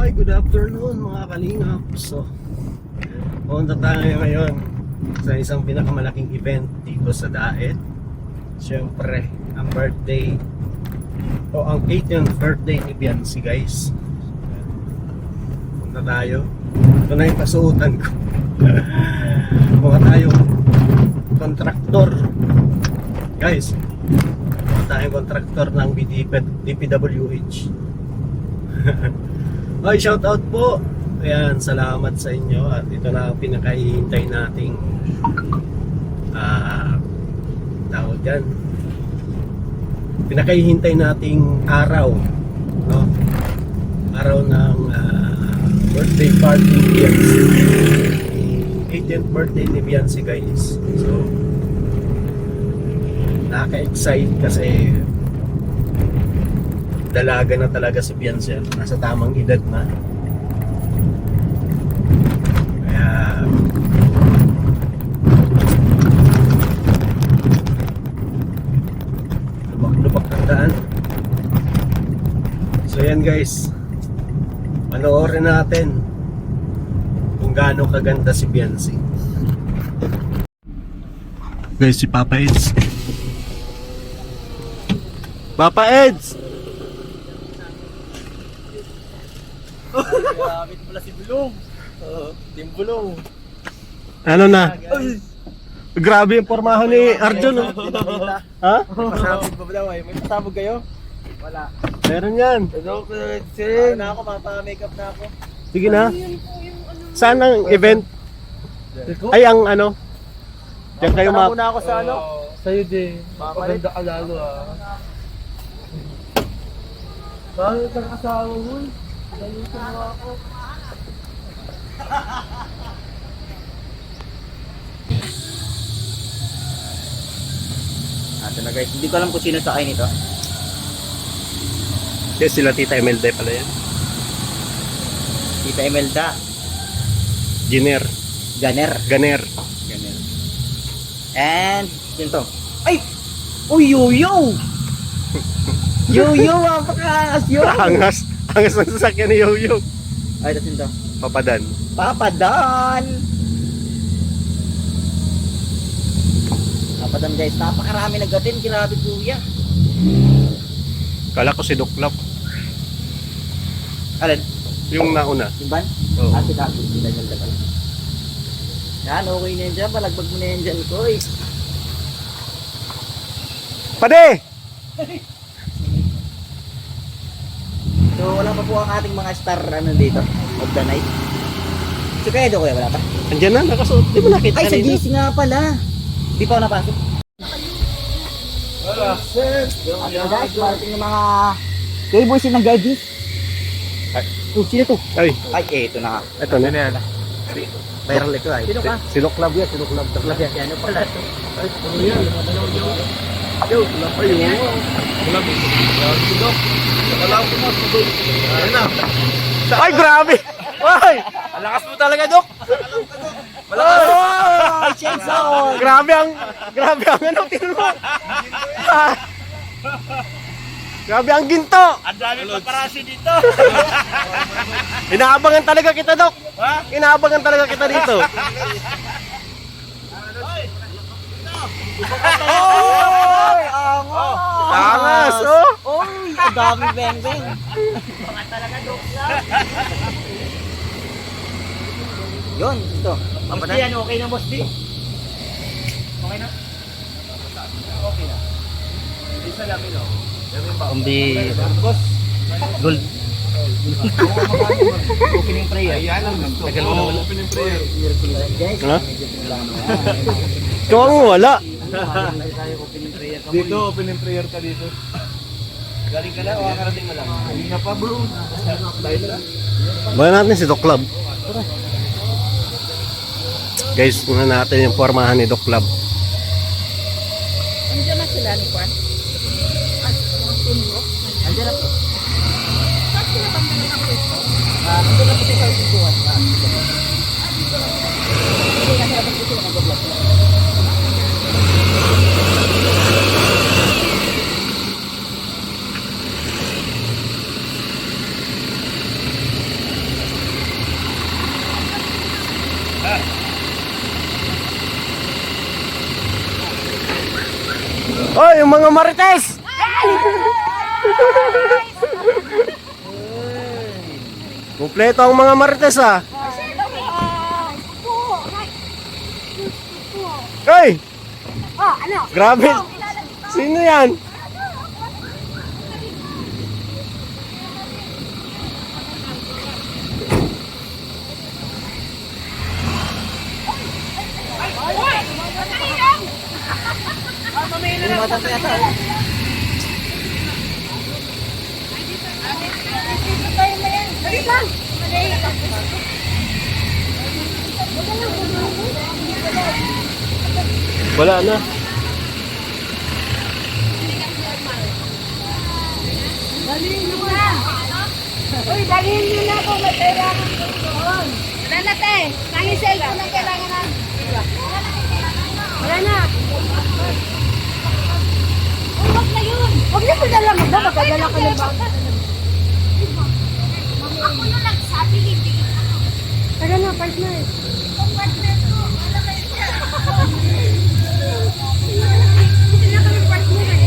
Hi, good afternoon mga kalingap. So, punta tayo ngayon sa isang pinakamalaking event dito sa Daet. Siyempre, ang birthday o ang 18th birthday ni Biancy, guys. Punta tayo. Ito na yung kasuotan ko. Mga tayong kontraktor, guys. Mga tayong kontraktor ng DPWH. Hi, shout out po. Ayan, salamat sa inyo. At ito na ang pinakahihintay nating tawag dyan, pinakahihintay nating araw, no? Araw ng birthday party ni Biancy, 18th birthday ni Biancy, guys. So nakaka-excite kasi dalaga na talaga si Biancy, nasa tamang edad na. Kaya lubak-lubak ang daan. So yan, guys, panoorin natin kung gaano kaganda si Biancy. Guys, si Papa Eds. Papa Eds! Gamit pala si Bulong. Team Bulong. Ano na? Grabe yung pormahan ni Arjun, oh. Ha? Pasabog ba daw ay? May pasabog kayo? Wala. Meron yan. Ano na ako, mapa-makeup na ako. Sige na. Saan ang event? Ay, ang ano? Diyan kayo Tara muna ako sa ano? Sa'yo din. Maganda ka lalo Bakit ang asawa mo? Dalutin mo ako. Ito na, guys, hindi ko alam kung sino sakay nito. Yes, sila Tita Imelda pala yan. Tita Imelda. Giner. Ganer. Ganer. Ganer. And, yun to. Ay! Uy, yo-yo! Yo-yo, mapakaangas yun! Angas. Angas ng sasakyan ni Yoyo. Ay, tapos yun to. Papadan. Papadan! Papadan, guys, napakarami nagatin. Grabe, kuya. Kala ko si Duklap. Alin? Yung nauna. Yung ban? Oo. Ah, sila. Sila nyo pala. Yan, okay na yan dyan. Palagbag mo na yan dyan, koy. Pade! So, wala pa po ang ating mga star ano dito of the night. Si Pedro, kuya, wala pa? Andyan na, nakasuot. Di mo nakita Ay, sa kanina? GC nga pala. Di pa ako napasok. Wala, sir. Ano, guys, marating ng mga K-boys ng gadgets. Oh, sino to? Ay, Ay, eto na. eto na. Viral ito ay. Sino ka? Si Duklap yan, si Duklap. Tuklas yan. Ano pala to? Ay, ano yan? Yo, wala pa yun. Wala mo. Wala ko mo. Ayan na. Ay, grabe! Ay! Ang lakas mo talaga, Dok. Oh, chains on! Grabe ang ano, tinulong. Grabe ang ginto. Ang dami paparasi dito. Inaabangan talaga kita, Dok. Ha? Inaabangan talaga kita dito. Oy! Angas! Angas, oh! Oy! Ang dami beng-beng. Mga talaga, Dokla. Yun, ito. Boss D, ano? Okay na, Boss D? Okay na? Okay na. Isa lang, no? Hindi. Boss, Gold. opening prayer. Ayan ang gusto. Tagal mo na wala. Opening prayer. Guys, Ha? medyo problema. Ikaw ang wala. Opening prayer. Dito, opening prayer ka dito. Galing ka na o kakarating mo lang? Hindi na pa, bro. Dahil na. Bayan natin si Duklab. Guys, muna natin yung formahan ni Duklab. Andiyan na sila ni Kwan. Andiyan na po. Saan sila bang nagkakang pwesto? Ito na po sa isusuan. Hindi na sila bang sila nag-vlog. Oh, yung mga marites! Kompleto ang mga marites ah. Hey! Oh, ano? Grabe! Sino yan? Dali lang. Wala na. Uy, dalhin nyo na kung may kailangan ko doon. Wala na, te. Kaya cellphone ang kailangan na. Wala na. Uy, wag na yun. Huwag niyo padala mo ba? Magdadala ka ng bag. Ako yung nagsabi, hindi. Taga na, partner. Ang partner ko. Wala kayo siya. Hindi na kami partner eh.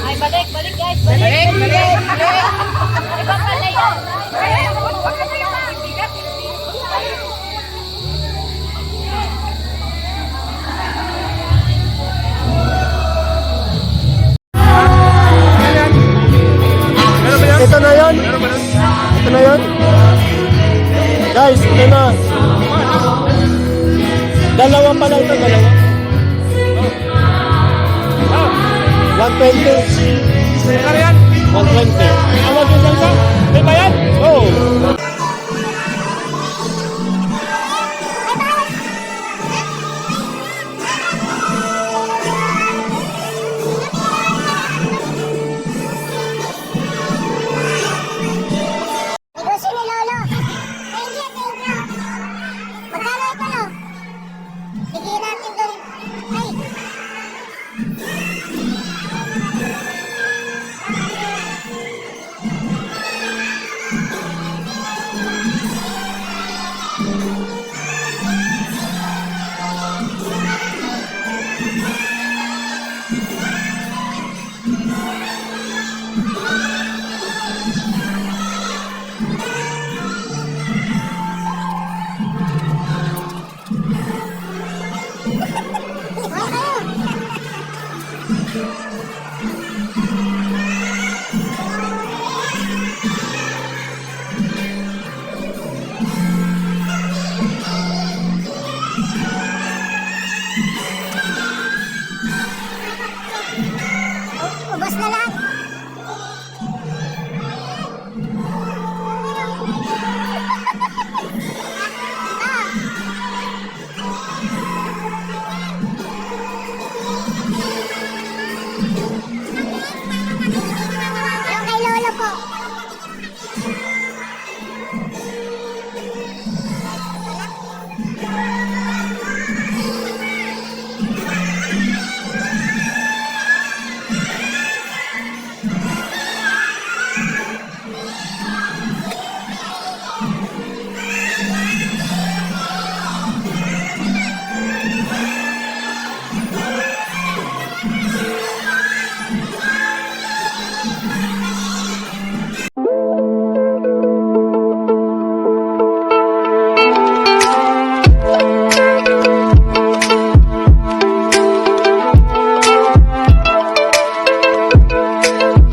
Ay, balik guys. Balik. Iba pala yun. Huwag ka na yung bigat. Ito na yun? Ito na yun? Guys, ito na. Dalawa pala ito, dalawa. 120. Kaya yan? 120. Awag yung lang ka? May bayad? Oh! Negosyo ni Lolo. Thank you. Magkano ito, no? Bigyan natin doon. Ay.